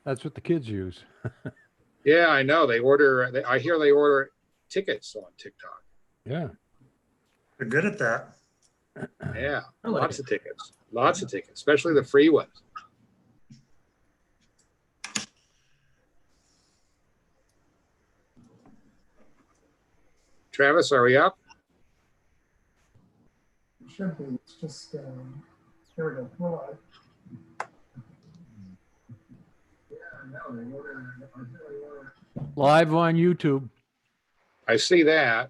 That's what the kids use. Yeah, I know. I hear they order tickets on TikTok. Yeah. They're good at that. Yeah, I like lots it. of tickets. Lots of tickets, especially the free ones. Travis, are we up? Should be. It's just, here we go. We're live. Yeah, no, they order. Live on YouTube. I see that.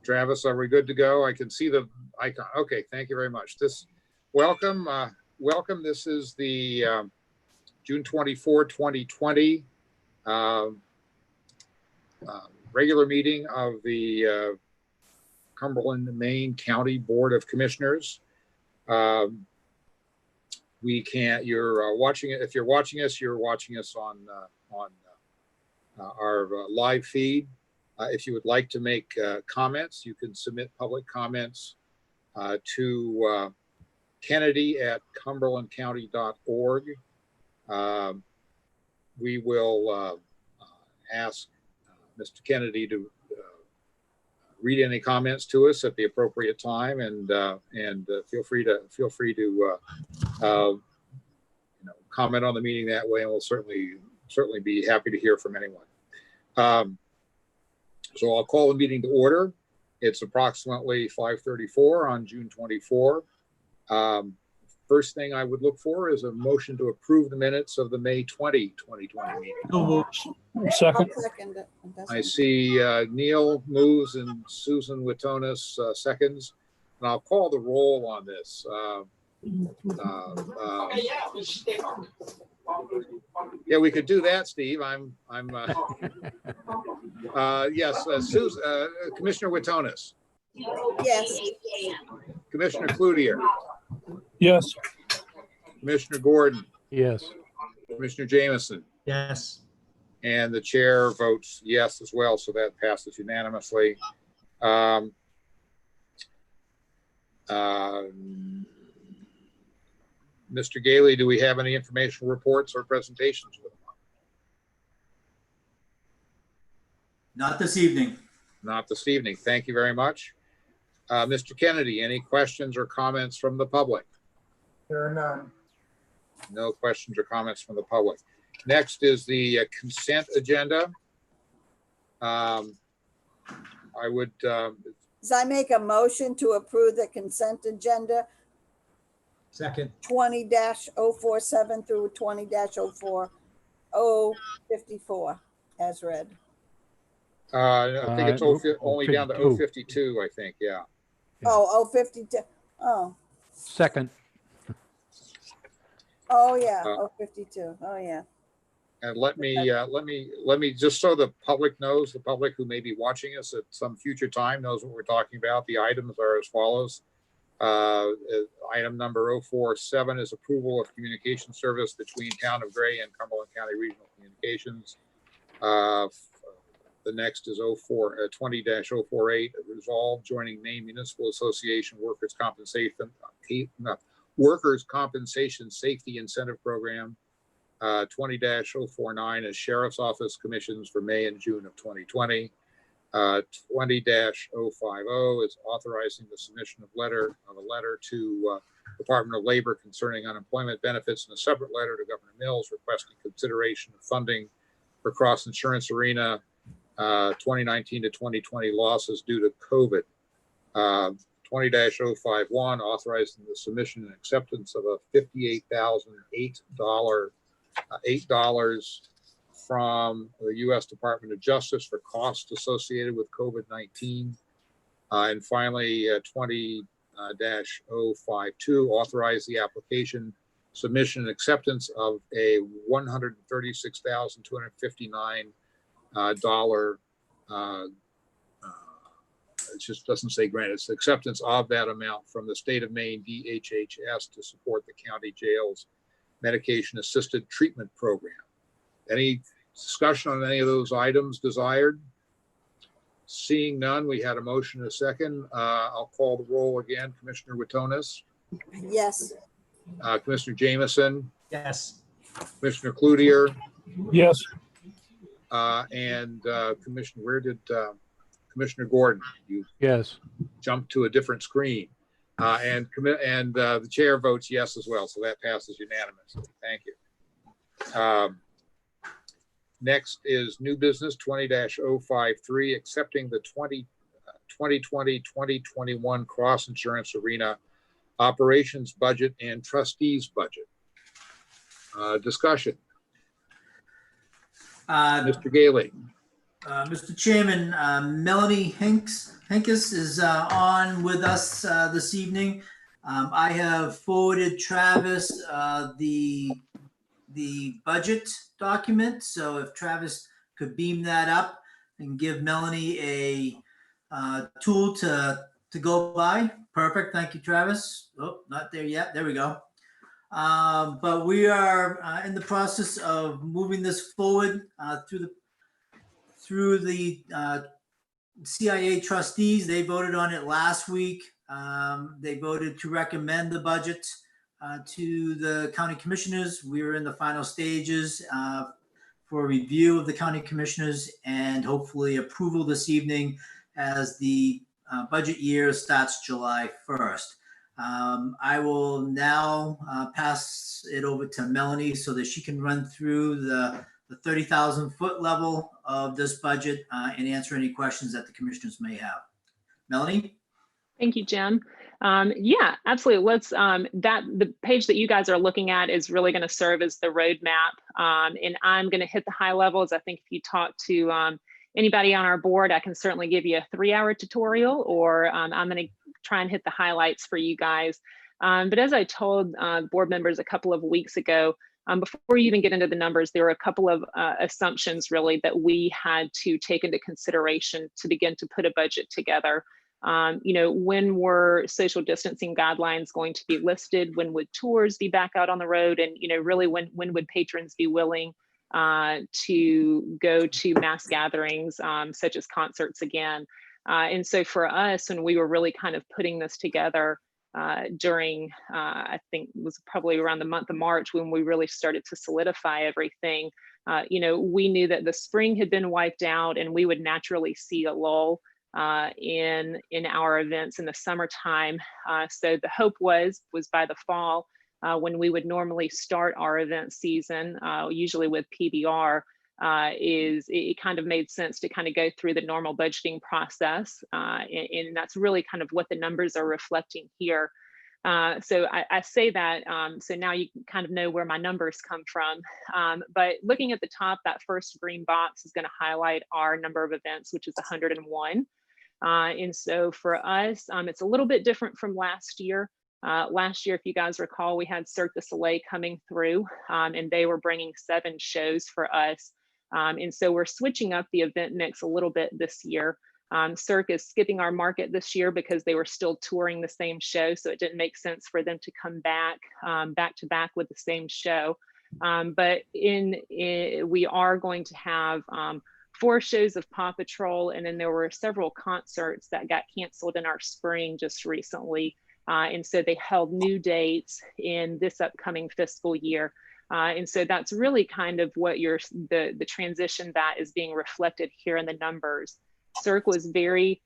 Travis, are we good to go? I can see the icon. Okay, thank you very much. Welcome. Welcome. This is the June 24, 2020 regular meeting of the Cumberland, Maine County Board of Commissioners. You're watching it. If you're watching us on our live feed. If you would like to make comments, you can submit public comments to kennedy@cumberlandcounty.org. We will ask Mr. Kennedy to read any comments to us at the appropriate time, and feel free to comment on the meeting that way, and we'll certainly be happy to hear from anyone. So I'll call the meeting to order. It's approximately 5:34 on June 24. First thing I would look for is a motion to approve the minutes of the May 20, 2020 meeting. So moved. Second. I'll second it. I see Neil moves and Susan Witonis seconds, and I'll call the roll on this. Yeah, we could do that, Steve. Yes, Susan, Commissioner Witonis. Yes. Commissioner Cloutier. Yes. Commissioner Gordon. Yes. Commissioner Jameson. Yes. And the chair votes yes as well, so that passes unanimously. Mr. Gailey, do we have any informational reports or presentations with them? Not this evening. Not this evening. Thank you very much. Mr. Kennedy, any questions or comments from the public? There are none. No questions or comments from the public. Next is the consent agenda. I would. Does I make a motion to approve the consent agenda Second. 20-047 through 20-04054 as read? I think it's only down to 52. 052, I think. Yeah. Oh, 052. Oh, Second. oh yeah, 052. Oh yeah. And let me just so the public knows, the public who may be watching us at some future time knows what we're talking about. The items are as follows. Item number 047 is approval of communication service between Town of Gray and Cumberland County Regional Communications. The next is 20-048, resolve joining Maine Municipal Association Workers' Compensation Safety Incentive Program. 20-049 is Sheriff's Office commissions for May and June of 2020. 20-050 is authorizing the submission of a letter to Department of Labor concerning unemployment benefits, and a separate letter to Governor Mills requesting consideration of funding for cross insurance arena 2019 to 2020 losses due to COVID. 20-051 authorizing the submission and acceptance of a $58,008 from the U.S. Department of Justice for costs associated with COVID-19. And finally, 20-052 authorize the application, submission, and acceptance of a $136,259 it just doesn't say grant, it's acceptance of that amount from the state of Maine DHHS to support the county jail's medication assisted treatment program. Any discussion on any of those items desired? Seeing none, we had a motion and a second. I'll call the roll again. Commissioner Witonis. Yes. Commissioner Jameson, Yes. Commissioner Cloutier, yes, and Commissioner Gordon, you Yes. jumped to a different screen. And the chair votes yes as well, so that passes unanimously. Thank you. Next is new business 20-053, accepting the 2020-2021 cross insurance arena operations budget and trustees budget. Discussion. Mr. Gailey. Mr. Chairman, Melanie Henkes is on with us this evening. I have forwarded Travis the budget document. So if Travis could beam that up and give Melanie a tool to go by. Perfect. Thank you, Travis. Oh, not there yet. There we go. But we are in the process of moving this forward through the CIA trustees. They voted on it last week. They voted to recommend the budget to the county commissioners. We are in the final stages for review of the county commissioners and hopefully approval this evening as the budget year starts July 1st. I will now pass it over to Melanie so that she can run through the 30,000 foot level of this budget and answer any questions that the commissioners may have. Melanie? Thank you, Jim. Yeah, absolutely. Let's the page that you guys are looking at is really going to serve as the roadmap. And I'm going to hit the high levels. I think if you talk to anybody on our board, I can certainly give you a 3-hour tutorial, or I'm going to try and hit the highlights for you guys. But as I told board members a couple of weeks ago, before you even get into the numbers, there were a couple of assumptions really that we had to take into consideration to begin to put a budget together. When were social distancing guidelines going to be listed? When would tours be back out on the road? And, really when would patrons be willing to go to mass gatherings such as concerts again? And so for us, when we were really kind of putting this together during, I think it was probably around the month of March when we really started to solidify everything, we knew that the spring had been wiped out and we would naturally see a lull in our events in the summertime. So the hope was by the fall, when we would normally start our event season, usually with PBR, it kind of made sense to kind of go through the normal budgeting process. And that's really kind of what the numbers are reflecting here. So I say that, so now you kind of know where my numbers come from. But looking at the top, that first green box is going to highlight our number of events, which is 101. And so for us, it's a little bit different from last year. Last year, if you guys recall, we had Cirque du Soleil coming through, and they were bringing 7 shows for us. And so we're switching up the event mix a little bit this year. Cirque is skipping our market this year because they were still touring the same show, so it didn't make sense for them to come back to back with the same show. But we are going to have 4 shows of Paw Patrol, and then there were several concerts that got canceled in our spring just recently. And so they held new dates in this upcoming fiscal year. And so that's really kind of what the transition that is being reflected here in the numbers. Cirque was very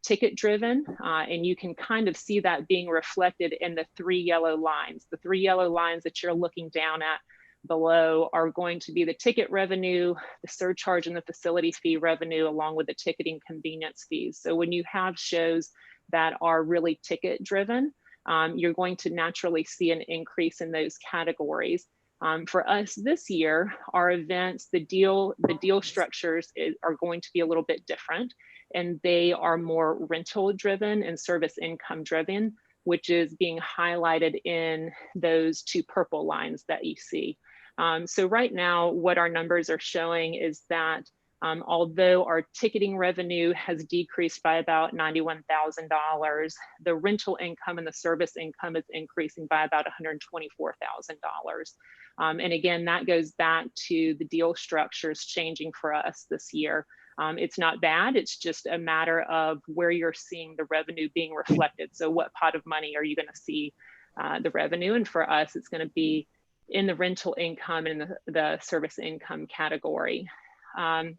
ticket driven, and you can kind of see that being reflected in the 3 yellow lines. The 3 yellow lines that you're looking down at below are going to be the ticket revenue, the surcharge and the facility fee revenue, along with the ticketing convenience fees. So when you have shows that are really ticket driven, you're going to naturally see an increase in those categories. For us this year, our events, the deal structures are going to be a little bit different, and they are more rental driven and service income driven, which is being highlighted in those 2 purple lines that you see. So right now, what our numbers are showing is that although our ticketing revenue has decreased by about $91,000, the rental income and the service income is increasing by about $124,000. And again, that goes back to the deal structures changing for us this year. It's not bad, it's just a matter of where you're seeing the revenue being reflected. So what pot of money are you going to see the revenue. And for us, it's going to be in the rental income and the service income category. And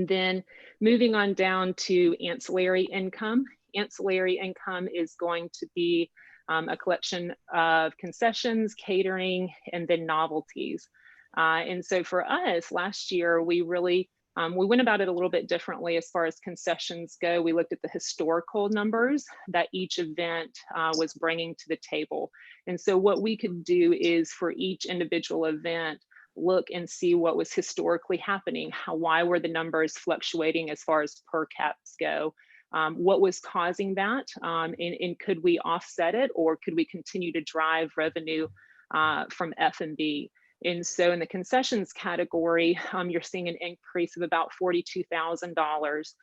then moving on down to ancillary income. Ancillary income is going to be a collection of concessions, catering, and then novelties. And so for us, last year, we really, we went about it a little bit differently as far as concessions go. We looked at the historical numbers that each event was bringing to the table. And so what we could do is for each individual event, look and see what was historically happening. Why were the numbers fluctuating as far as per caps go? What was causing that? And could we offset it, or could we continue to drive revenue from F&B? And so in the concessions category, you're seeing an increase of about $42,000.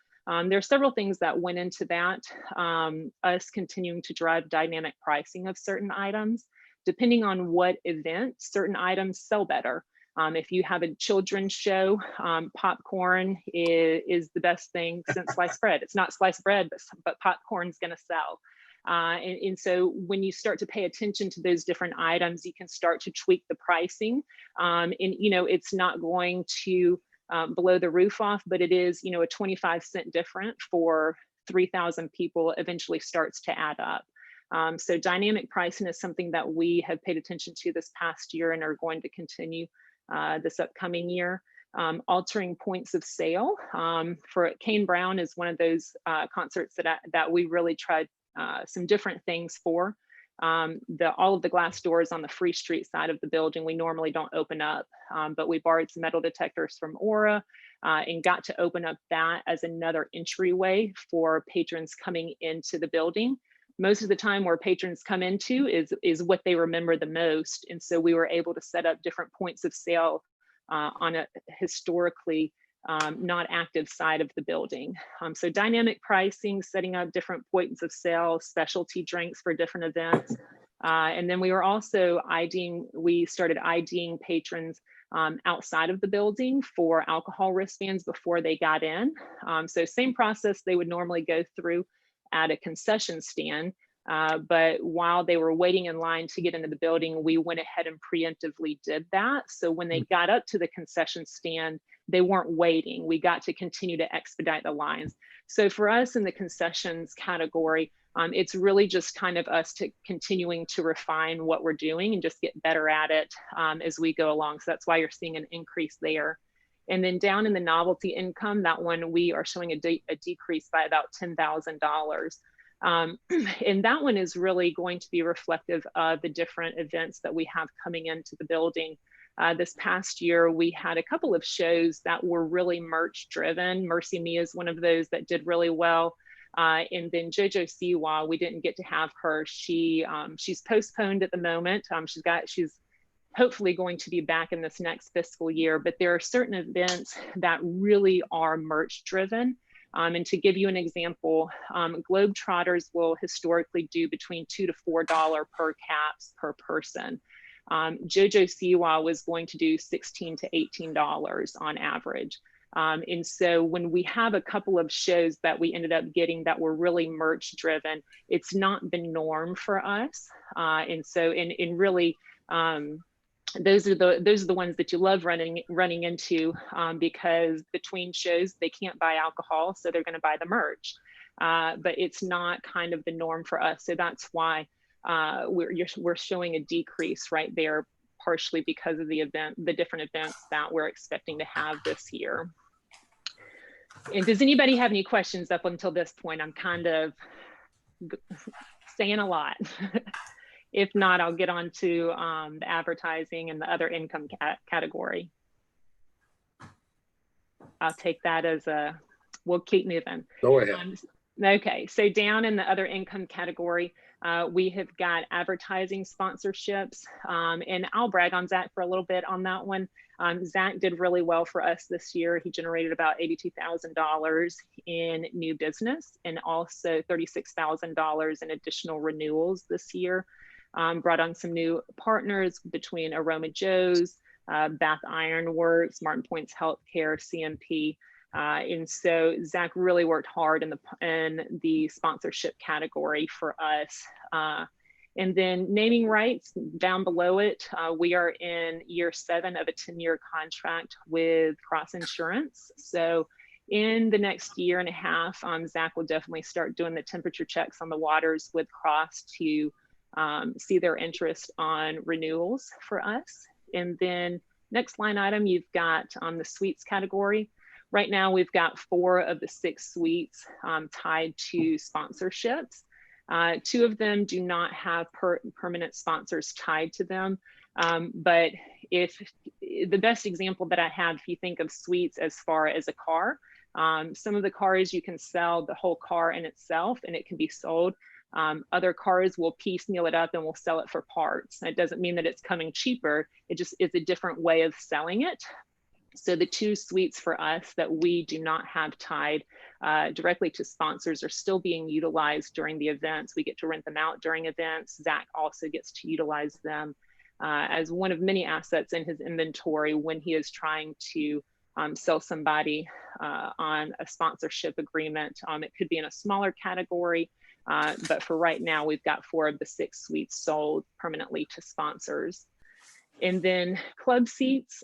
There are several things that went into that. Us continuing to drive dynamic pricing of certain items. Depending on what event, certain items sell better. If you have a children's show, popcorn is the best thing since sliced bread. It's not sliced bread, but popcorn's gonna sell. And so when you start to pay attention to those different items, you can start to tweak the pricing. And it's not going to blow the roof off, but it is, a 25-cent difference for 3,000 people eventually starts to add up. So dynamic pricing is something that we have paid attention to this past year and are going to continue this upcoming year. Altering points of sale for Kane Brown is one of those concerts that we really tried some different things for. All of the glass doors on the Free Street side of the building, we normally don't open up, but we borrowed some metal detectors from Aura and got to open up that as another entryway for patrons coming into the building. Most of the time where patrons come into is what they remember the most. And so we were able to set up different points of sale on a historically not active side of the building. So dynamic pricing, setting up different points of sale, specialty drinks for different events. And then we were also we started IDing patrons outside of the building for alcohol wristbands before they got in. So same process they would normally go through at a concession stand. But while they were waiting in line to get into the building, we went ahead and preemptively did that. So when they got up to the concession stand, they weren't waiting. We got to continue to expedite the lines. So for us in the concessions category, it's really just kind of us continuing to refine what we're doing and just get better at it as we go along. So that's why you're seeing an increase there. And then down in the novelty income, that one we are showing a decrease by about $10,000. And that one is really going to be reflective of the different events that we have coming into the building. This past year, we had a couple of shows that were really merch driven. Mercy Me is one of those that did really well. And then JoJo Siwa, we didn't get to have her. She's postponed at the moment. She's hopefully going to be back in this next fiscal year, but there are certain events that really are merch driven. And to give you an example, Globetrotters will historically do between $2 to $4 per caps per person. JoJo Siwa was going to do $16 to $18 on average. And so when we have a couple of shows that we ended up getting that were really merch driven, it's not the norm for us. And so in really, those are the ones that you love running into because between shows they can't buy alcohol, so they're going to buy the merch. But it's not kind of the norm for us, so that's why we're showing a decrease right there, partially because of the different events that we're expecting to have this year. And does anybody have any questions up until this point? I'm kind of saying a lot. If not, I'll get on to the advertising and the other income category. I'll take that as we'll keep moving. Go ahead. Okay, so down in the other income category, we have got advertising sponsorships, and I'll brag on Zach for a little bit on that one. Zach did really well for us this year. He generated about $82,000 in new business and also $36,000 in additional renewals this year. Brought on some new partners between Aroma Joe's, Bath Iron Works, Martin Points Healthcare, CMP. And so Zach really worked hard in the sponsorship category for us. And then naming rights down below it, we are in year 7 of a 10-year contract with Cross Insurance. So in the next year and a half, Zach will definitely start doing the temperature checks on the waters with Cross to see their interest on renewals for us. And then next line item, you've got the suites category. Right now, we've got 4 of the 6 suites tied to sponsorships. 2 of them do not have permanent sponsors tied to them. But if the best example that I have, if you think of suites as far as a car, some of the cars you can sell the whole car in itself and it can be sold. Other cars will piecemeal it up and will sell it for parts. It doesn't mean that it's coming cheaper. It just is a different way of selling it. So the 2 suites for us that we do not have tied directly to sponsors are still being utilized during the events. We get to rent them out during events. Zach also gets to utilize them as one of many assets in his inventory when he is trying to sell somebody on a sponsorship agreement. It could be in a smaller category, but for right now, we've got 4 of the 6 suites sold permanently to sponsors. And then club seats,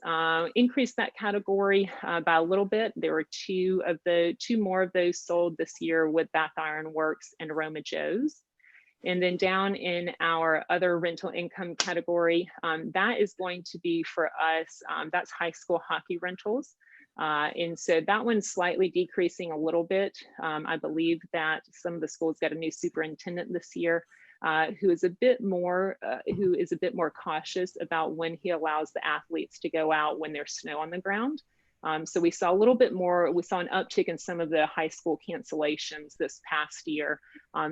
increased that category by a little bit. There were 2 more of those sold this year with Bath Iron Works and Aroma Joe's. And then down in our other rental income category, that is going to be for us, that's high school hockey rentals. And so that one's slightly decreasing a little bit. I believe that some of the schools got a new superintendent this year. Who is a bit more cautious about when he allows the athletes to go out when there's snow on the ground. So we saw a little bit more, we saw an uptick in some of the high school cancellations this past year.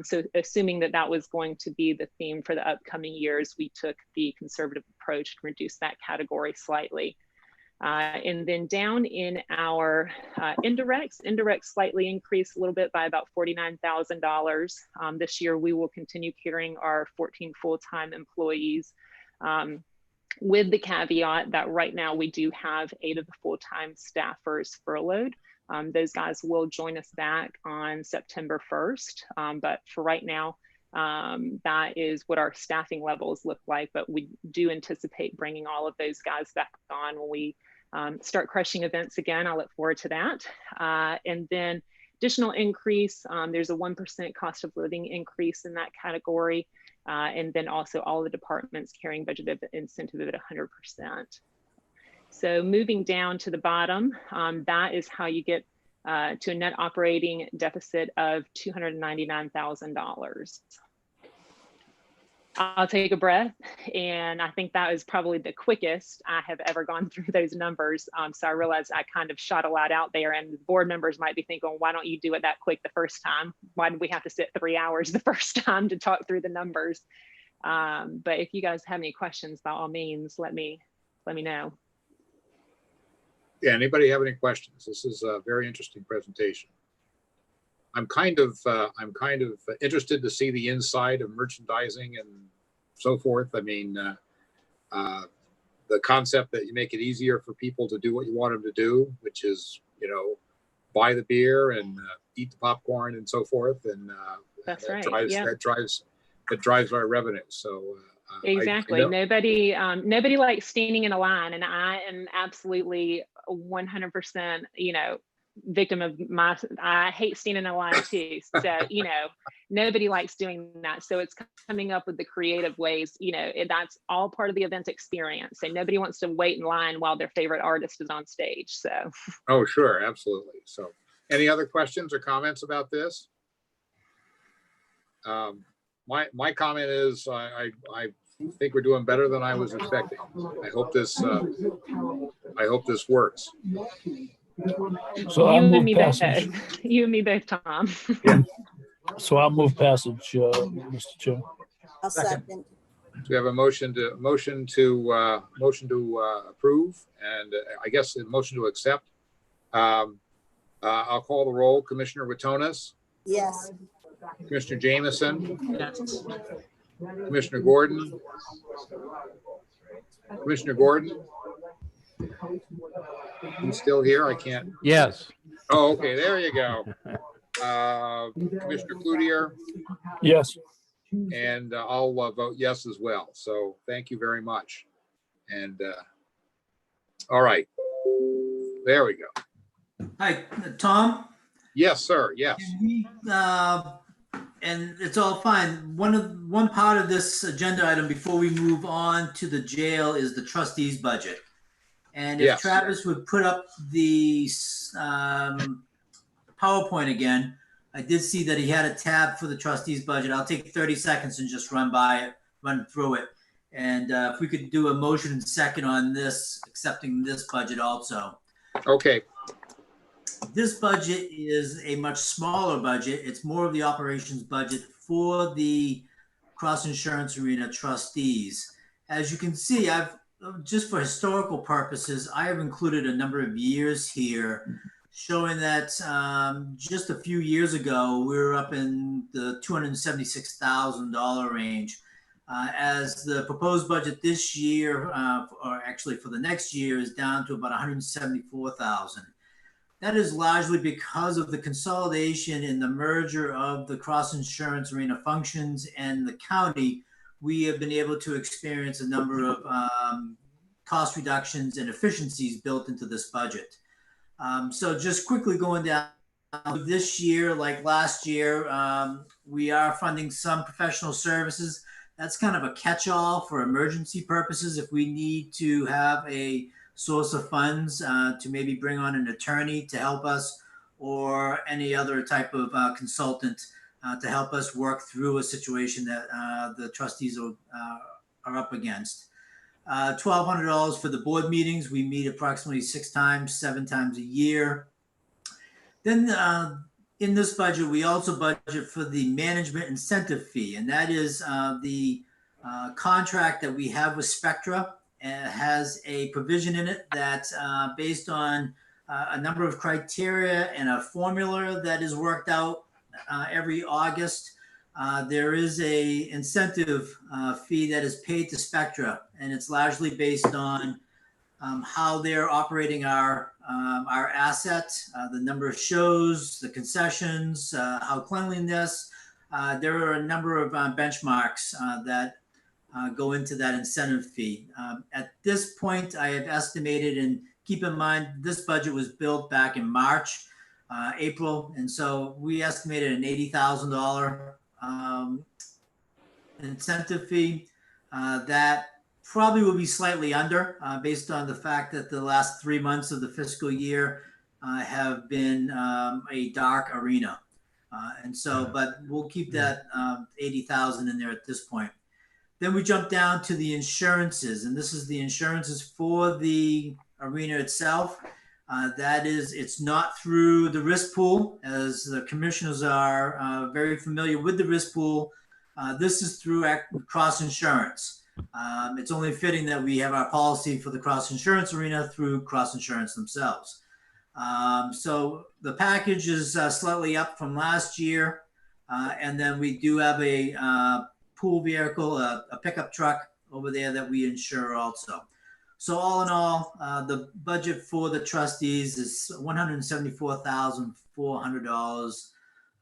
So assuming that that was going to be the theme for the upcoming years, we took the conservative approach to reduce that category slightly. And then down in our indirects slightly increased a little bit by about $49,000. This year, we will continue carrying our 14 full-time employees with the caveat that right now we do have 8 of the full-time staffers furloughed. Those guys will join us back on September 1st. But for right now, that is what our staffing levels look like. But we do anticipate bringing all of those guys back on when we start crushing events again. I look forward to that. And then additional increase, there's a 1% cost of living increase in that category. And then also all the departments carrying budgeted incentive at 100%. So moving down to the bottom, that is how you get to a net operating deficit of $299,000. I'll take a breath, and I think that was probably the quickest I have ever gone through those numbers. So I realized I kind of shot a lot out there, and board members might be thinking, why don't you do it that quick the first time? Why did we have to sit 3 hours the first time to talk through the numbers? But if you guys have any questions, by all means, let me know. Yeah, anybody have any questions? This is a very interesting presentation. I'm kind of interested to see the inside of merchandising and so forth. I mean, the concept that you make it easier for people to do what you want them to do, which is, you know, buy the beer and eat the popcorn and so forth, and That's that right. drives Yeah. that drives our revenue. So Exactly. Nobody likes standing in a line, and I am absolutely 100%, victim of I hate standing in a line too. So, nobody likes doing that. So it's coming up with the creative ways, that's all part of the event experience. And nobody wants to wait in line while their favorite artist is on stage. So. Oh, sure. Absolutely. So any other questions or comments about this? My comment is I think we're doing better than I was expecting. I hope this works. So I'll move passage. You and me both, Tom. So I'll move passage, Mr. Chair. I'll second. So we have a motion to approve, and I guess a motion to accept. I'll call the roll. Commissioner Witonis, Yes. Commissioner Jameson, Commissioner Gordon, Commissioner Gordon. He's still here. I can't. Yes. Oh, okay. There you go. Commissioner Cloutier, Yes. and I'll vote yes as well. So thank you very much. And all right, there we go. Hi, Tom? Yes, sir. Yes. Can we, and it's all fine. One part of this agenda item before we move on to the jail is the trustees budget. And if Yes. Travis would put up the PowerPoint again, I did see that he had a tab for the trustees budget. I'll take 30 seconds and just run through it. And if we could do a motion and second on this, accepting this budget also. Okay. This budget is a much smaller budget. It's more of the operations budget for the Cross Insurance Arena trustees. As you can see, just for historical purposes, I have included a number of years here showing that just a few years ago, we were up in the $276,000 range. As the proposed budget this year, or actually for the next year, is down to about $174,000. That is largely because of the consolidation in the merger of the Cross Insurance Arena functions and the county. We have been able to experience a number of cost reductions and efficiencies built into this budget. So just quickly going down this year, like last year, we are funding some professional services. That's kind of a catch-all for emergency purposes. If we need to have a source of funds to maybe bring on an attorney to help us, or any other type of consultant to help us work through a situation that the trustees are up against. $1,200 for the board meetings. We meet approximately 7 times a year. Then in this budget, we also budget for the management incentive fee, and that is the contract that we have with Spectra. And it has a provision in it that based on a number of criteria and a formula that is worked out every August, there is a incentive fee that is paid to Spectra, and it's largely based on how they're operating our asset, the number of shows, the concessions, how cleanliness. There are a number of benchmarks that go into that incentive fee. At this point, I have estimated, and keep in mind, this budget was built back in March, April, and so we estimated an $80,000 incentive fee. That probably will be slightly under, based on the fact that the last 3 months of the fiscal year have been a dark arena. And so, but we'll keep that 80,000 in there at this point. Then we jump down to the insurances, and this is the insurances for the arena itself. That is, it's not through the risk pool, as the commissioners are very familiar with the risk pool. This is through Cross Insurance. It's only fitting that we have our policy for the Cross Insurance Arena through Cross Insurance themselves. So the package is slightly up from last year. And then we do have a pool vehicle, a pickup truck over there that we insure also. So all in all, the budget for the trustees is $174,400,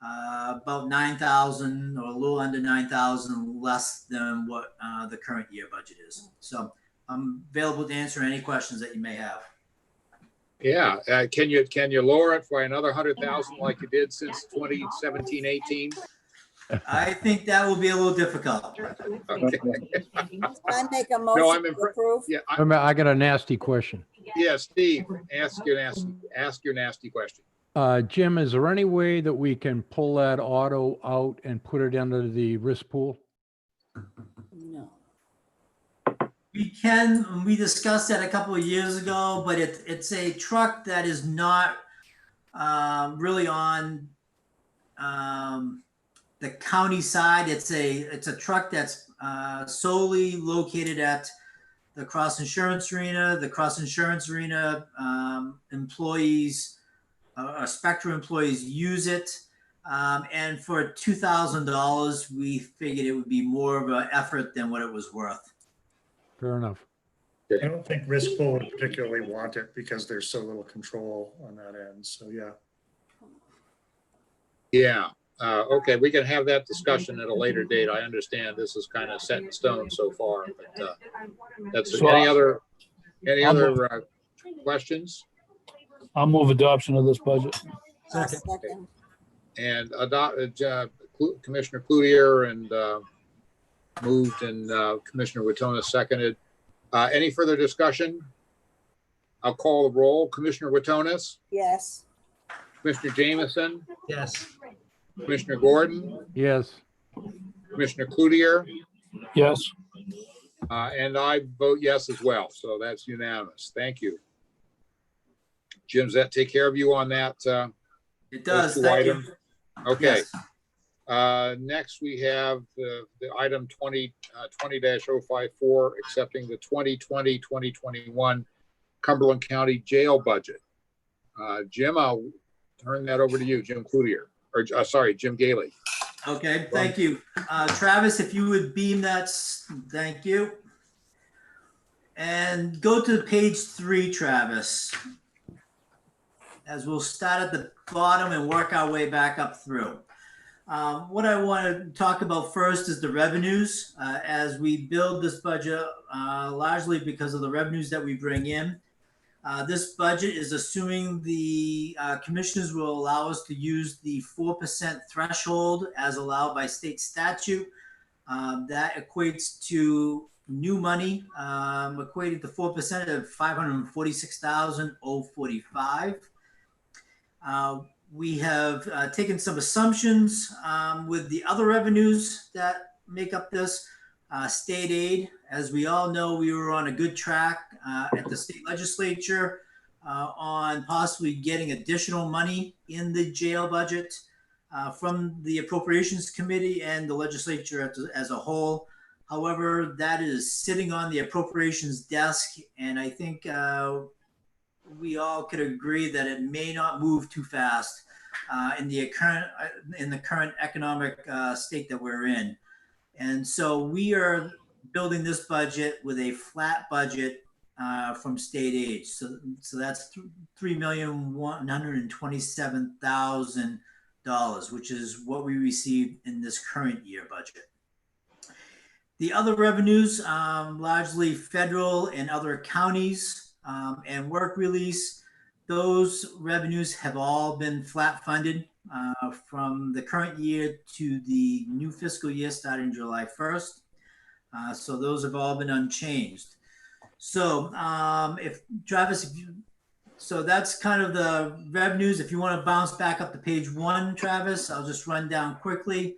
about $9,000 or a little under $9,000 less than what the current year budget is. So I'm available to answer any questions that you may have. Yeah. Can you lower it by another 100,000 like you did since 2017-18? I think that will be a little difficult. Okay. I make a No, I'm motion to approve. Yeah. I got a nasty question. Yeah, Steve, ask your nasty question. Jim, is there any way that we can pull that auto out and put it under the risk pool? No. We can, we discussed that a couple of years ago, but it's a truck that is not really on the county side. It's a truck that's solely located at the Cross Insurance Arena. The Cross Insurance Arena employees, Spectra employees use it. And for $2,000, we figured it would be more of an effort than what it was worth. Fair enough. I don't think risk pool would particularly want it because there's so little control on that end. So yeah. Yeah. Okay, we can have that discussion at a later date. I understand this is kind of set in stone so far, but that's, So any I- other I'll move- questions? I'll move adoption of this budget. I'll second. And Commissioner Cloutier and moved, and Commissioner Watonis seconded. Any further discussion? I'll call the roll. Commissioner Watonis, Yes, Commissioner Jameson, Yes. Commissioner Gordon, Yes, Commissioner Cloutier, Yes, and I vote yes as well. So that's unanimous. Thank you. Jim, does that take care of you on that? It does. Those two Thank you. items? Okay. Yes. Next, we have the item 20-054, accepting the 2020-2021 Cumberland County Jail budget. Jim, I'll turn that over to you, Jim Cloutier, or sorry, Jim Gailey. Okay, thank you. Travis, if you would beam that, thank you. And go to page 3, Travis. As we'll start at the bottom and work our way back up through. What I want to talk about first is the revenues. As we build this budget, largely because of the revenues that we bring in. This budget is assuming the commissioners will allow us to use the 4% threshold as allowed by state statute. That equates to new money, equated to 4% of $546,045. We have taken some assumptions with the other revenues that make up this. State aid, as we all know, we were on a good track at the state legislature on possibly getting additional money in the jail budget from the Appropriations Committee and the legislature as a whole. However, that is sitting on the appropriations desk, and I think we all could agree that it may not move too fast in the current economic state that we're in. And so we are building this budget with a flat budget from state aid. So that's $3,127,000, which is what we received in this current year budget. The other revenues, largely federal and other counties and work release, those revenues have all been flat funded from the current year to the new fiscal year starting July 1st. So those have all been unchanged. So so that's kind of the revenues. If you want to bounce back up to page 1, Travis, I'll just run down quickly.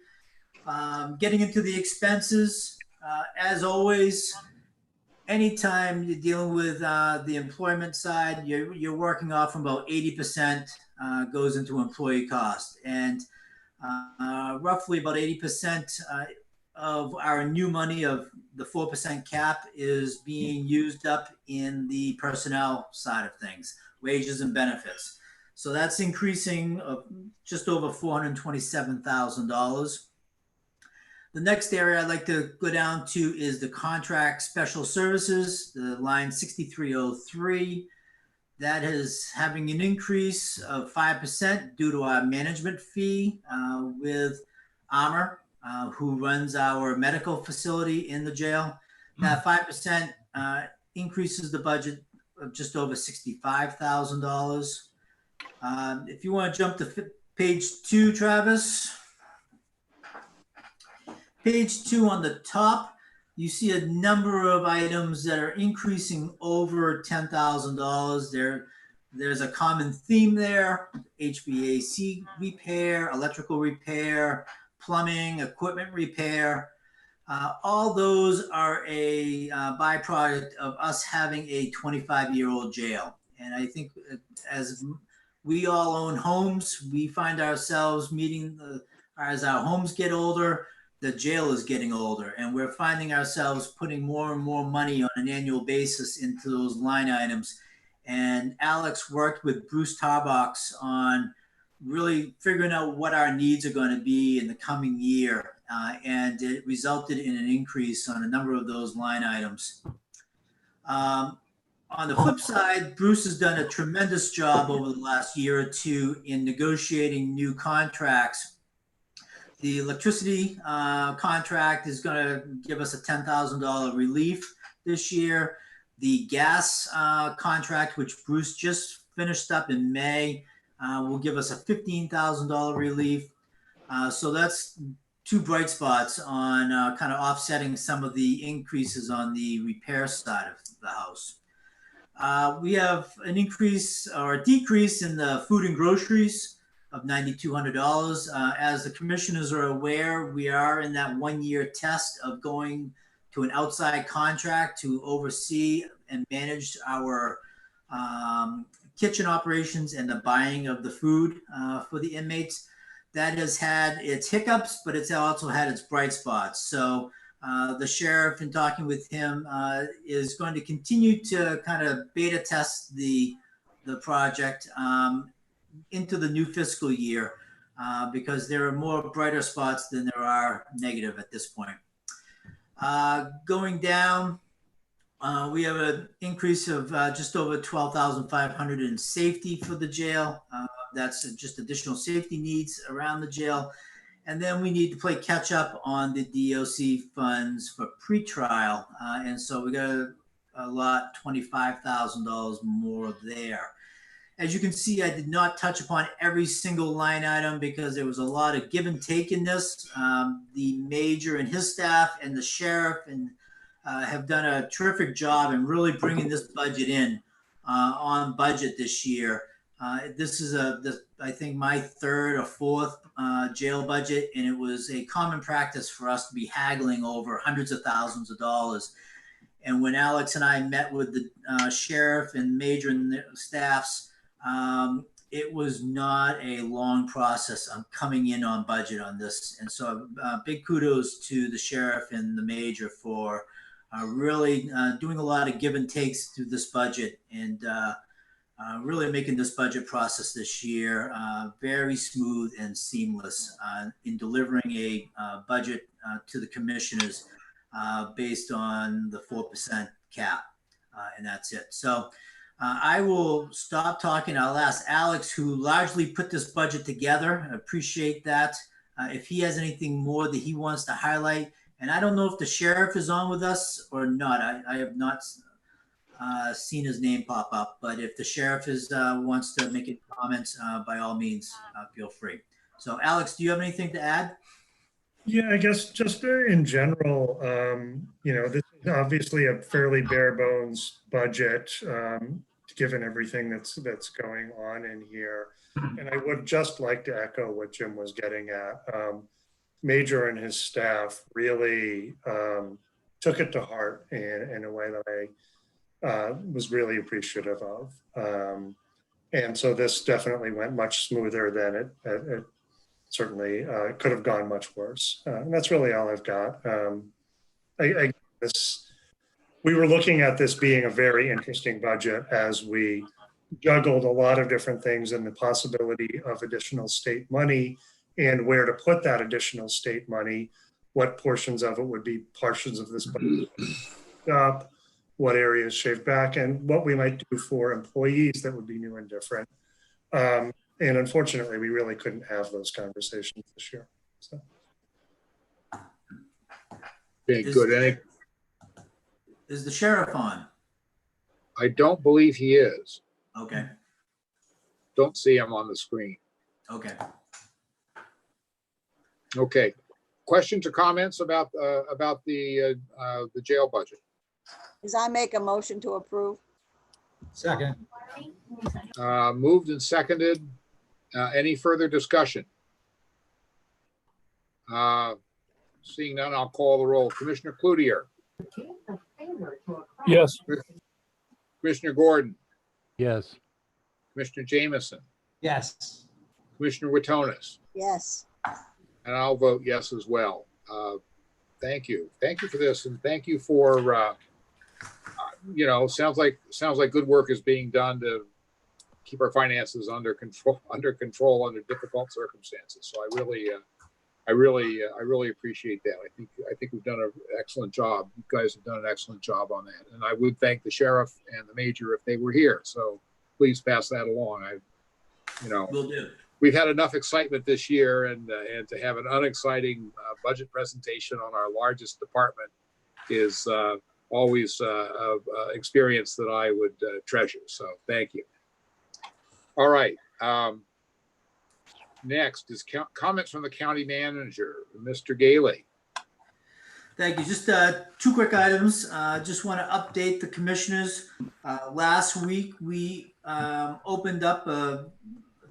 Getting into the expenses, as always, anytime you're dealing with the employment side, you're working off from about 80% goes into employee cost. And roughly about 80% of our new money of the 4% cap is being used up in the personnel side of things, wages and benefits. So that's increasing of just over $427,000. The next area I'd like to go down to is the contract special services, the line 6303. That is having an increase of 5% due to our management fee with Armor, who runs our medical facility in the jail. That 5% increases the budget of just over $65,000. If you want to jump to page 2, Travis. Page 2 on the top, you see a number of items that are increasing over $10,000. There's a common theme there: HVAC repair, electrical repair, plumbing, equipment repair. All those are a byproduct of us having a 25-year-old jail. And I think as we all own homes, we find ourselves as our homes get older, the jail is getting older, and we're finding ourselves putting more and more money on an annual basis into those line items. And Alex worked with Bruce Tarbox on really figuring out what our needs are going to be in the coming year. And it resulted in an increase on a number of those line items. On the flip side, Bruce has done a tremendous job over the last year or two in negotiating new contracts The electricity contract is going to give us a $10,000 relief this year. The gas contract, which Bruce just finished up in May, will give us a $15,000 relief. So that's two bright spots on kind of offsetting some of the increases on the repair side of the house. We have an increase or a decrease in the food and groceries of $9,200. As the commissioners are aware, we are in that 1-year test of going to an outside contract to oversee and manage our kitchen operations and the buying of the food for the inmates. That has had its hiccups, but it's also had its bright spots. So the sheriff, in talking with him, is going to continue to kind of beta test the project into the new fiscal year because there are more brighter spots than there are negative at this point. Going down, we have an increase of just over $12,500 in safety for the jail. That's just additional safety needs around the jail. And then we need to play catch up on the DOC funds for pretrial. And so we got to allot $25,000 more there. As you can see, I did not touch upon every single line item because there was a lot of give and take in this. The major and his staff and the sheriff and have done a terrific job in really bringing this budget in on budget this year. This is I think my third or fourth jail budget, and it was a common practice for us to be haggling over hundreds of thousands of dollars. And when Alex and I met with the sheriff and major and the staffs, it was not a long process on coming in on budget on this. And so big kudos to the sheriff and the major for really doing a lot of give and takes through this budget and really making this budget process this year very smooth and seamless in delivering a budget to the commissioners based on the 4% cap. And that's it. So I will stop talking. I'll ask Alex, who largely put this budget together. I appreciate that. If he has anything more that he wants to highlight. And I don't know if the sheriff is on with us or not. I have not seen his name pop up, but if the sheriff wants to make any comments, by all means, feel free. So Alex, do you have anything to add? Yeah, I guess just in general, this is obviously a fairly bare bones budget, given everything that's going on in here. And I would just like to echo what Jim was getting at. Major and his staff really took it to heart in a way that I was really appreciative of. And so this definitely went much smoother than it certainly could have gone much worse. And that's really all I've got. We were looking at this being a very interesting budget as we juggled a lot of different things and the possibility of additional state money and where to put that additional state money, what portions of it would be portions of this budget up, what areas shaved back, and what we might do for employees that would be new and different. And unfortunately, we really couldn't have those conversations this year. So. Okay, good. Is the sheriff on? I don't believe he is. Okay. Don't see him on the screen. Okay. Okay. Questions or comments about the jail budget? As I make a motion to approve. Second. Moved and seconded. Any further discussion? Seeing none, I'll call the roll. Commissioner Cloutier. Yes. Commissioner Gordon. Yes. Commissioner Jameson. Yes. Commissioner Witonis. Yes. And I'll vote yes as well. Thank you. Thank you for this, and thank you for sounds like good work is being done to keep our finances under control under difficult circumstances. So I really appreciate that. I think we've done an excellent job. You guys have done an excellent job on that. And I would thank the sheriff and the major if they were here. So please pass that along. Will do. we've had enough excitement this year, and to have an unexciting budget presentation on our largest department is always an experience that I would treasure. So thank you. All right. Next is comments from the county manager, Mr. Gailey. Thank you. Just two quick items. Just want to update the commissioners. Last week, we opened up a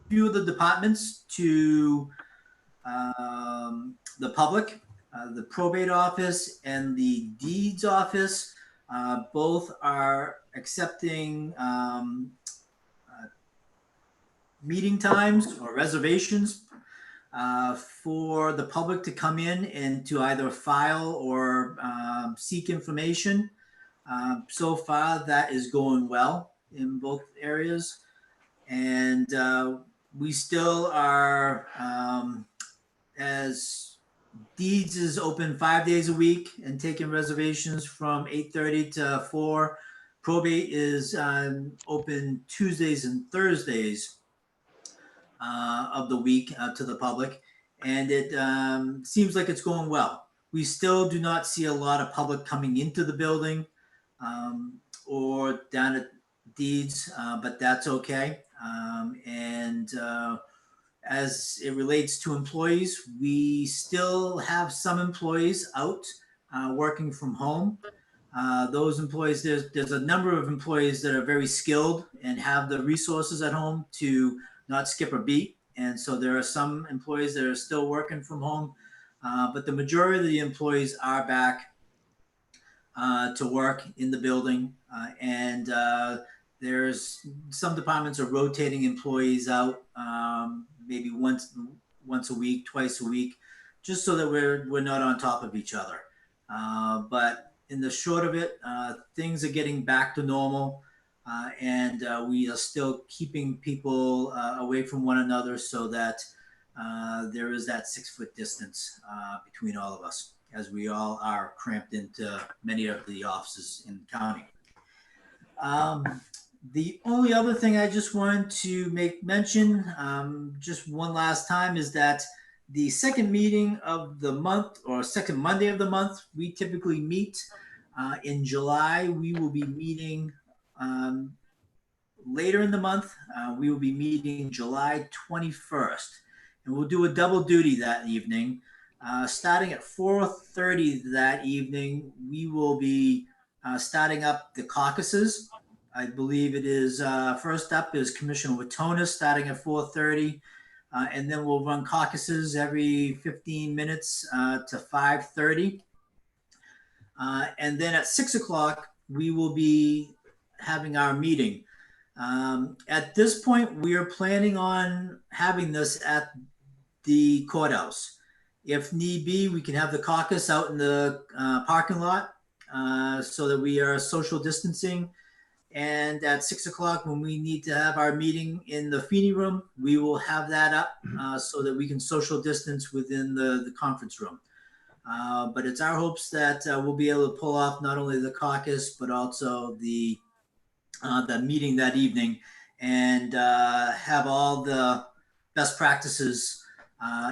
few of the departments to the public. The probate office and the deeds office both are accepting meeting times or reservations for the public to come in and to either file or seek information. So far, that is going well in both areas. And we still are, as deeds is open 5 days a week and taking reservations from 8:30 to 4. Probate is open Tuesdays and Thursdays of the week to the public, and it seems like it's going well. We still do not see a lot of public coming into the building or down at deeds, but that's okay. As it relates to employees, we still have some employees out working from home. Those employees, there's a number of employees that are very skilled and have the resources at home to not skip a beat. And so there are some employees that are still working from home, but the majority of the employees are back to work in the building. There's some departments are rotating employees out maybe once a week, twice a week, just so that we're not on top of each other. But in the short of it, things are getting back to normal. And we are still keeping people away from one another so that there is that 6 foot distance between all of us, as we all are cramped into many of the offices in the county. The only other thing I just wanted to make mention, just one last time, is that the second meeting of the month, or second Monday of the month, we typically meet. In July, we will be meeting later in the month. We will be meeting July 21st, and we'll do a double duty that evening. Starting at 4:30 that evening, we will be starting up the caucuses. I believe it is first up is Commissioner Watonis starting at 4:30, and then we'll run caucuses every 15 minutes to 5:30. And then at 6 o'clock, we will be having our meeting. At this point, we are planning on having this at the courthouse. If need be, we can have the caucus out in the parking lot so that we are social distancing. And at 6 o'clock, when we need to have our meeting in the Feeney room, we will have that up so that we can social distance within the conference room. But it's our hopes that we'll be able to pull off not only the caucus, but also the meeting that evening, and have all the best practices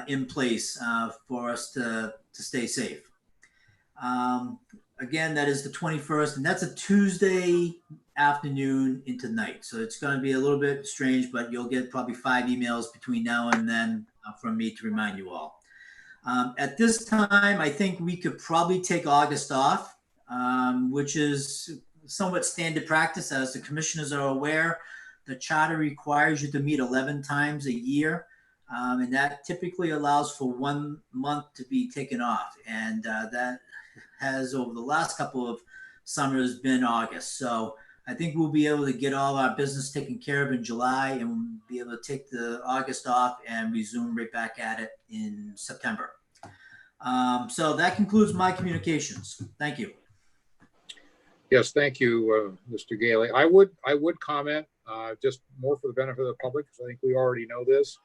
in place for us to stay safe. Again, that is the 21st, and that's a Tuesday afternoon into night. So it's going to be a little bit strange, but you'll get probably 5 emails between now and then from me to remind you all. At this time, I think we could probably take August off, which is somewhat standard practice. As the commissioners are aware, the charter requires you to meet 11 times a year. And that typically allows for 1 month to be taken off. And that has, over the last couple of summers, been August. So I think we'll be able to get all our business taken care of in July, and we'll be able to take the August off and resume right back at it in September. So that concludes my communications. Thank you. Yes, thank you, Mr. Gailey. I would comment just more for the benefit of the public, because I think we already know this.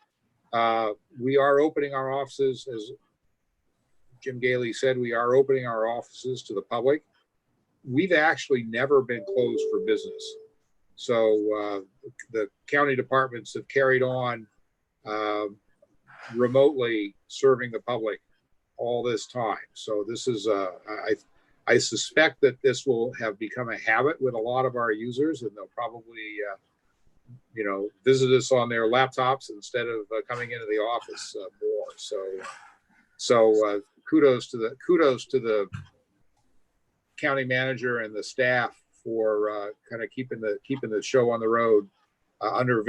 We are opening our offices, as Jim Gailey said, we are opening our offices to the public. We've actually never been closed for business. So the county departments have carried on um, remotely serving the public all this time. So this is, I suspect that this will have become a habit with a lot of our users, and they'll probably, visit us on their laptops instead of coming into the office more. So kudos to the county manager and the staff for kind of keeping the show on the road under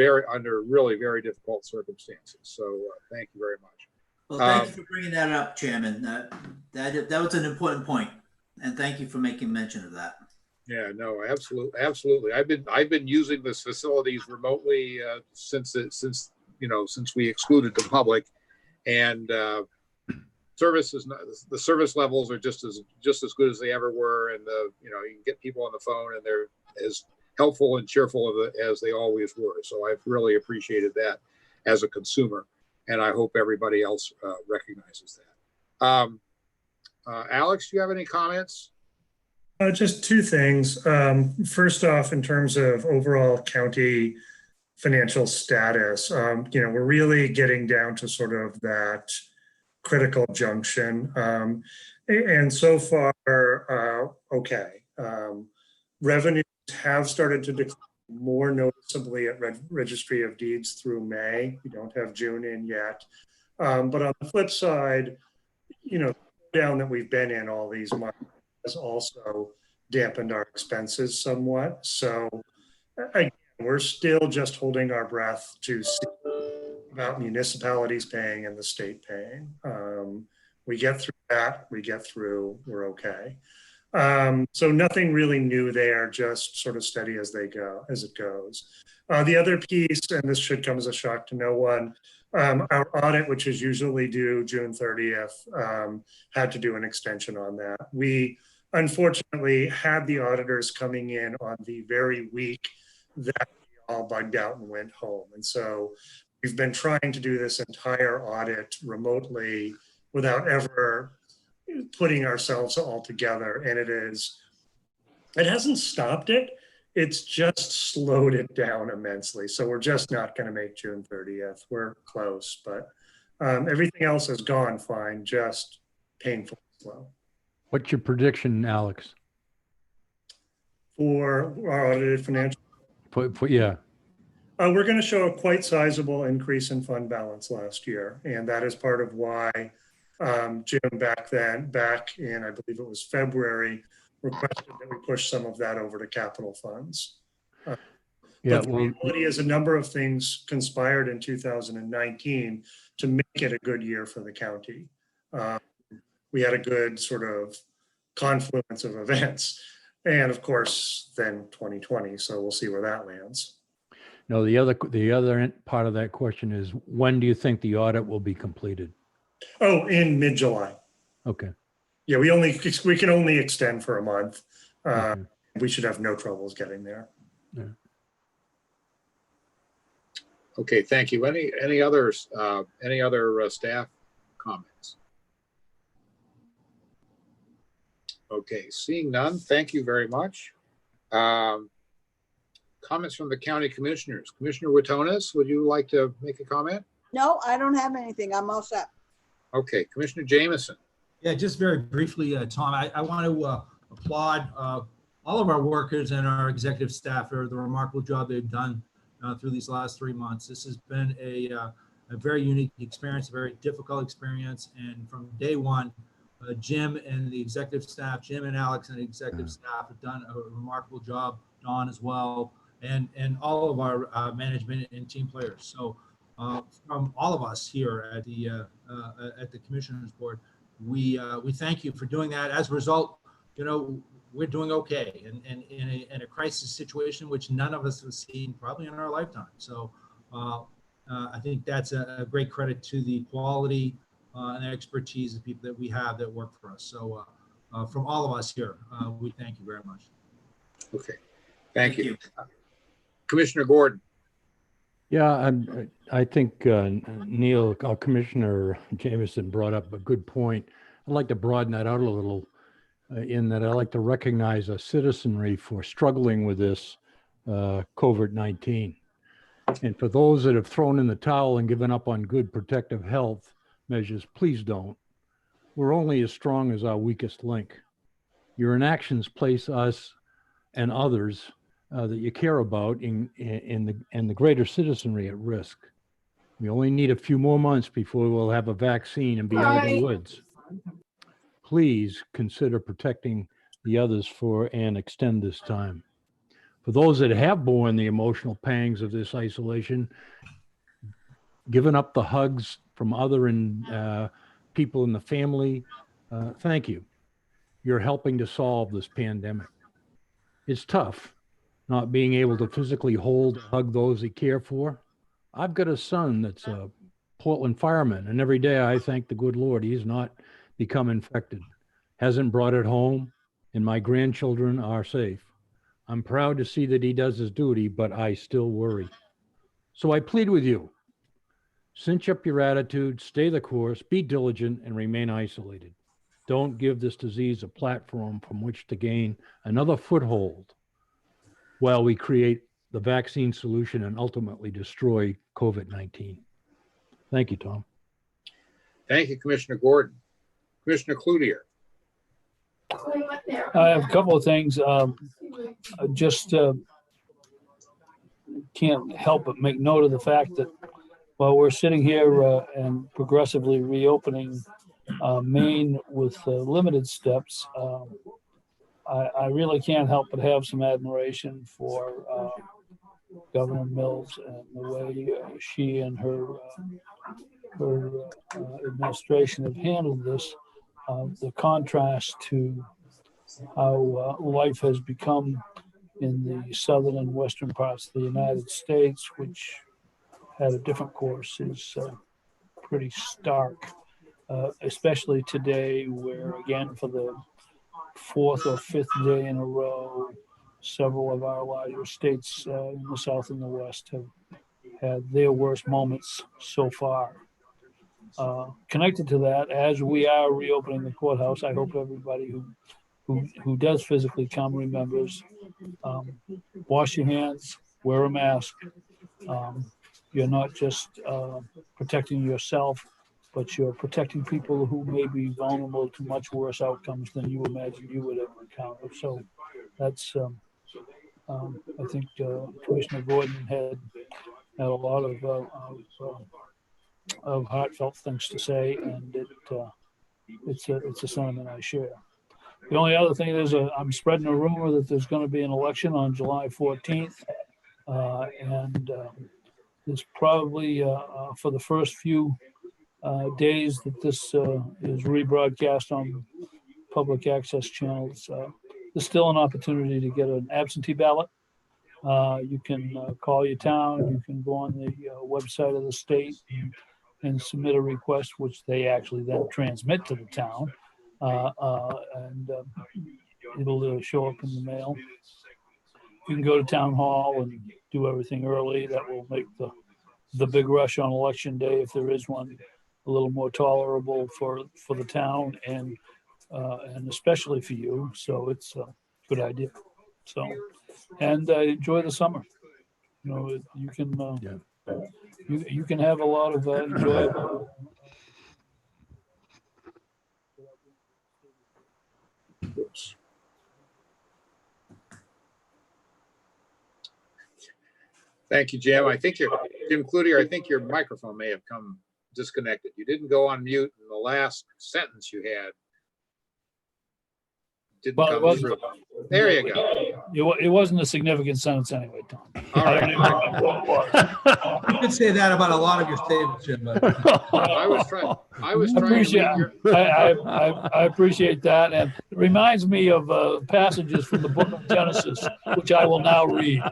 really very difficult circumstances. So thank you very much. Well, thank you for bringing that up, Chairman. That was an important point, and thank you for making mention of that. Yeah, no, absolutely. I've been using this facilities remotely since we excluded the public, and the service levels are just as good as they ever were, and you can get people on the phone, and they're as helpful and cheerful as they always were. So I've really appreciated that as a consumer, and I hope everybody else recognizes that. Alex, do you have any comments? Just two things. First off, in terms of overall county financial status, we're really getting down to sort of that critical junction. And so far, okay. Revenues have started to decline more noticeably at Registry of Deeds through May. We don't have June in yet. But on the flip side, the down that we've been in all these months has also dampened our expenses somewhat. So again, we're still just holding our breath to see about municipalities paying and the state paying. We get through that, we're okay. So nothing really new there, just sort of steady as it goes. The other piece, and this should come as a shock to no one, our audit, which is usually due June 30th, had to do an extension on that. We unfortunately had the auditors coming in on the very week that we all bugged out and went home. And so we've been trying to do this entire audit remotely without ever putting ourselves all together. And it hasn't stopped it. It's just slowed it down immensely. So we're just not going to make June 30th. We're close, but everything else has gone fine, just painfully slow. What's your prediction, Alex? For our audited financial? Yeah. We're going to show a quite sizable increase in fund balance last year. And that is part of why Jim back in, I believe it was February, requested that we push some of that over to capital funds. Yeah, but the reality is a number of things conspired in 2019 to make it a good year for the county. We had a good sort of confluence of events. And of course, then 2020. So we'll see where that lands. No, the other part of that question is, when do you think the audit will be completed? Oh, in mid-July. Okay. Yeah, we can only extend for a month. Okay. We should have no troubles getting there. Yeah. Okay, thank you. Any other staff comments? Okay, seeing none, thank you very much. Comments from the county commissioners. Commissioner Witonis, would you like to make a comment? No, I don't have anything. I'm all set. Okay, Commissioner Jameson. Yeah, just very briefly, Tom, I want to applaud all of our workers and our executive staff for the remarkable job they've done through these last 3 months. This has been a very unique experience, a very difficult experience. And from day one, Jim and the executive staff, Jim and Alex and the executive staff have done a remarkable job, Dawn as well, and all of our management and team players. So from all of us here at the Commissioners Board, we thank you for doing that. As a result, we're doing okay in a crisis situation, which none of us have seen probably in our lifetime. So I think that's a great credit to the quality and the expertise of people that we have that work for us. So from all of us here, we thank you very much. Okay, thank you. Commissioner Gordon. Yeah, I think Neil, our Commissioner Jameson, brought up a good point. I'd like to broaden that out a little in that I like to recognize a citizenry for struggling with this COVID-19. And for those that have thrown in the towel and given up on good protective health measures, please don't. We're only as strong as our weakest link. Your inactions place us and others that you care about in the greater citizenry at risk. We only need a few more months before we'll have a vaccine and be out of the woods. Please consider protecting the others and extend this time. For those that have borne the emotional pangs of this isolation, given up the hugs from other people in the family, thank you. You're helping to solve this pandemic. It's tough not being able to physically hold, hug those you care for. I've got a son that's a Portland fireman, and every day I thank the good Lord he's not become infected, hasn't brought it home, and my grandchildren are safe. I'm proud to see that he does his duty, but I still worry. So I plead with you, cinch up your attitude, stay the course, be diligent, and remain isolated. Don't give this disease a platform from which to gain another foothold while we create the vaccine solution and ultimately destroy COVID-19. Thank you, Tom. Thank you, Commissioner Gordon. Commissioner Cloutier. I have a couple of things. Just can't help but make note of the fact that while we're sitting here and progressively reopening Maine with limited steps, I really can't help but have some admiration for Governor Mills and the way she and her administration have handled this. The contrast to how life has become in the southern and western parts of the United States, which had a different course, is pretty stark, especially today, where again, for the fourth or fifth day in a row, several of our larger states in the South and the West have had their worst moments so far. Connected to that, as we are reopening the courthouse, I hope everybody who does physically come remembers, wash your hands, wear a mask. You're not just protecting yourself, but you're protecting people who may be vulnerable to much worse outcomes than you imagine you would ever encounter. So that's, I think Commissioner Gordon had a lot of heartfelt things to say, and it's a sentiment I share. The only other thing is I'm spreading a rumor that there's going to be an election on July 14th, and there's probably for the first few days that this is rebroadcast on public access channels, there's still an opportunity to get an absentee ballot. You can call your town, you can go on the website of the state and submit a request, which they actually then transmit to the town, and it'll show up in the mail. You can go to town hall and do everything early. That will make the big rush on election day, if there is one, a little more tolerable for the town and especially for you. So it's a good idea. So, and enjoy the summer. You know, you can you can have a lot of enjoyable. Oops. Thank you, Jim. Jim Cloutier, I think your microphone may have come disconnected. You didn't go on mute in the last sentence you had. There you go. It wasn't a significant sentence anyway, Tom. All right. You could say that about a lot of your statements, Jim. I was trying to read I appreciate that, and it reminds me of passages from the book of Genesis, which I will now read.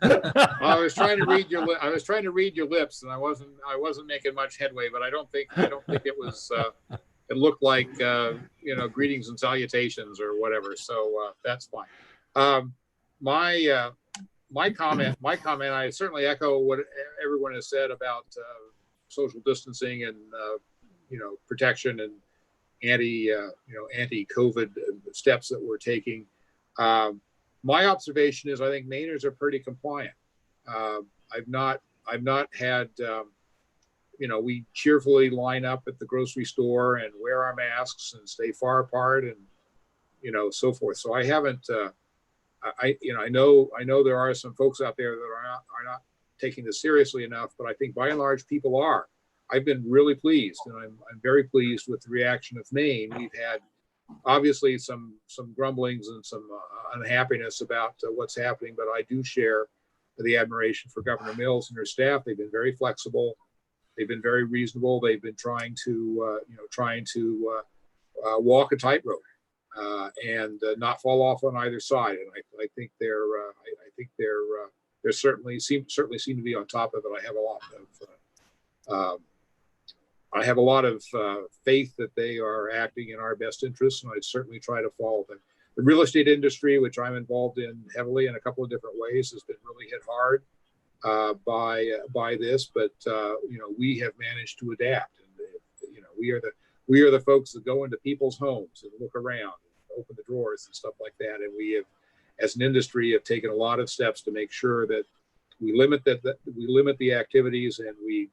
I was trying to read your lips, and I wasn't making much headway, but I don't think it was. It looked like greetings and salutations or whatever. So that's fine. My comment. I certainly echo what everyone has said about social distancing and protection and anti-COVID steps that we're taking. My observation is I think Mainers are pretty compliant. I've not had, we cheerfully line up at the grocery store and wear our masks and stay far apart and, so forth. So I haven't, I know there are some folks out there that are not taking this seriously enough, but I think by and large people are. I've been really pleased, and I'm very pleased with the reaction of Maine. We've had obviously some grumblings and some unhappiness about what's happening, but I do share the admiration for Governor Mills and her staff. They've been very flexible. They've been very reasonable. They've been trying to walk a tightrope and not fall off on either side. And I think they're certainly seem to be on top of it. I have a lot of faith that they are acting in our best interests, and I certainly try to follow them. The real estate industry, which I'm involved in heavily in a couple of different ways, has been really hit hard by this, but we have managed to adapt. And we are the folks that go into people's homes and look around, and open the drawers and stuff like that. And we have, as an industry, have taken a lot of steps to make sure that we limit the activities, and we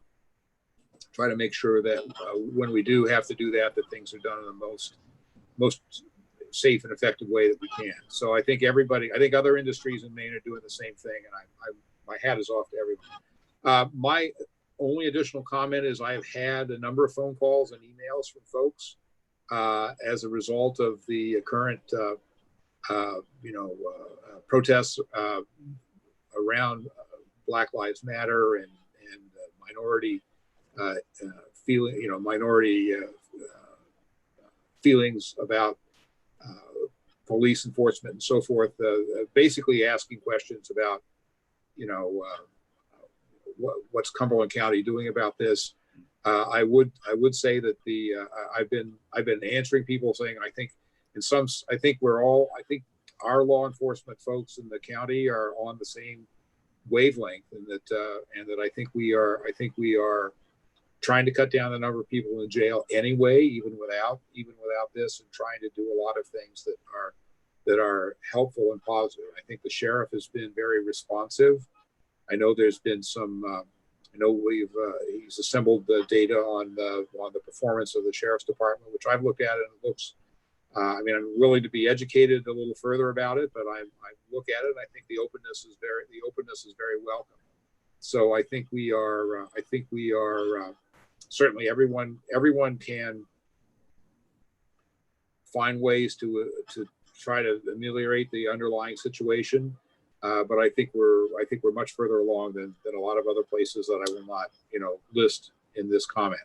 try to make sure that when we do have to do that, that things are done in the most safe and effective way that we can. So I think other industries in Maine are doing the same thing, and my hat is off to everyone. My only additional comment is I've had a number of phone calls and emails from folks as a result of the current protests around Black Lives Matter and minority feelings about police enforcement and so forth, basically asking questions about, what's Cumberland County doing about this. I would say that I've been answering people saying, I think our law enforcement folks in the county are on the same wavelength, and that I think we are trying to cut down the number of people in jail anyway, even without this, and trying to do a lot of things that are helpful and positive. I think the sheriff has been very responsive. I know there's been some. I know he's assembled the data on the performance of the sheriff's department, which I've looked at, and it looks. I'm willing to be educated a little further about it, but I look at it, and I think the openness is very welcome. So I think we are. Certainly everyone can find ways to try to ameliorate the underlying situation, but I think we're much further along than a lot of other places that I will not list in this comment.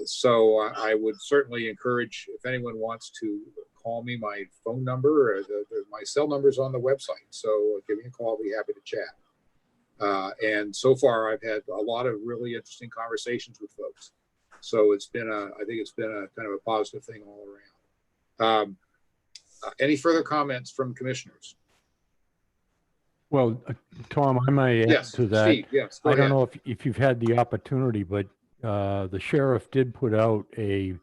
So I would certainly encourage, if anyone wants to call me, my phone number or my cell number is on the website. So give me a call. I'll be happy to chat. And so far, I've had a lot of really interesting conversations with folks. So I think it's been a kind of a positive thing all around. Any further comments from commissioners? Well, Tom, I might add Yes, to that. Steve, yes, go I don't ahead. know if you've had the opportunity, but the sheriff did put out a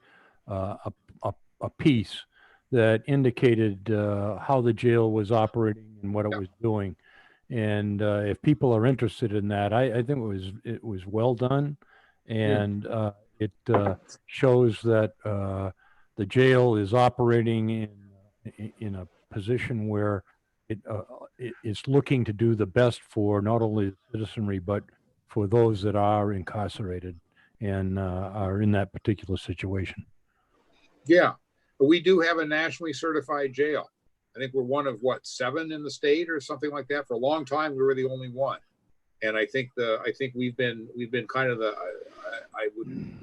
piece that indicated how the jail was operating and what it was doing. And if people are interested in that, I think it was well done, and it shows that the jail is operating in a position where it is looking to do the best for not only the citizenry but for those that are incarcerated and are in that particular situation. Yeah, but we do have a nationally certified jail. I think we're one of 7 in the state or something like that. For a long time, we were the only one, and I think we've been kind of I would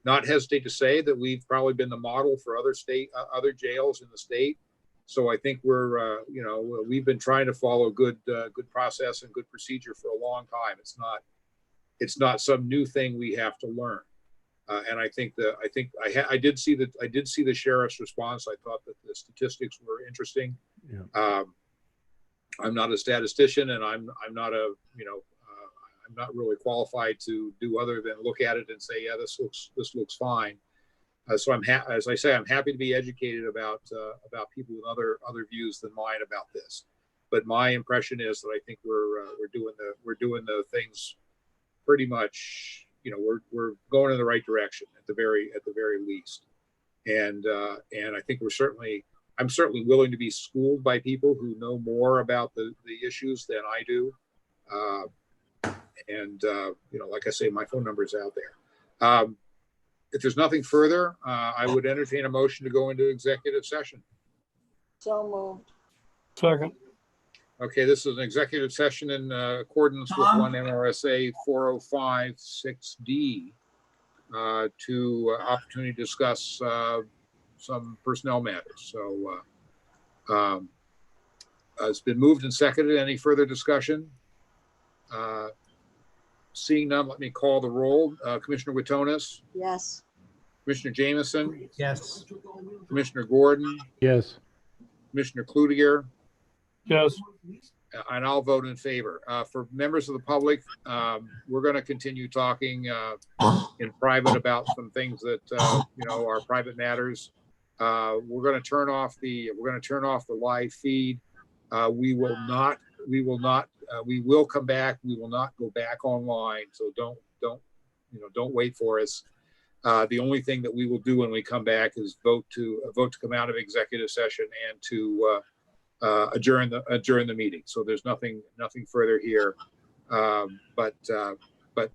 not hesitate to say that we've probably been the model for other jails in the state. So I think we've been trying to follow good process and good procedure for a long time. It's not some new thing we have to learn. And I did see the sheriff's response. I thought that the statistics were interesting. Yeah. I'm not a statistician, and I'm not really qualified to do other than look at it and say, yeah, this looks fine. So as I say, I'm happy to be educated about people with other views than mine about this. But my impression is that I think we're doing the things pretty much, we're going in the right direction at the very least. And I think I'm certainly willing to be schooled by people who know more about the issues than I do. Like I say, my phone number is out there. If there's nothing further, I would entertain a motion to go into executive session. So moved. Second. Okay, this is an executive session in accordance with Tom? 1 MRSA 405-6D to opportunity to discuss some personnel matters. So it's been moved and seconded. Any further discussion? Seeing none, let me call the roll. Commissioner Witonis, Yes. Commissioner Jameson, Yes. Commissioner Gordon, Yes. Commissioner Kludiger, Yes. and I'll vote in favor. For members of the public, we're going to continue talking in private about some things that are private matters. We're going to turn off the live feed. We will come back. We will not go back online. So don't wait for us. The only thing that we will do when we come back is vote to come out of executive session and to adjourn the meeting. So there's nothing further here. But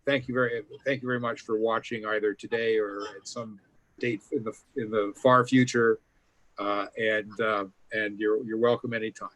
thank you very much for watching either today or at some date in the far future. And you're welcome anytime.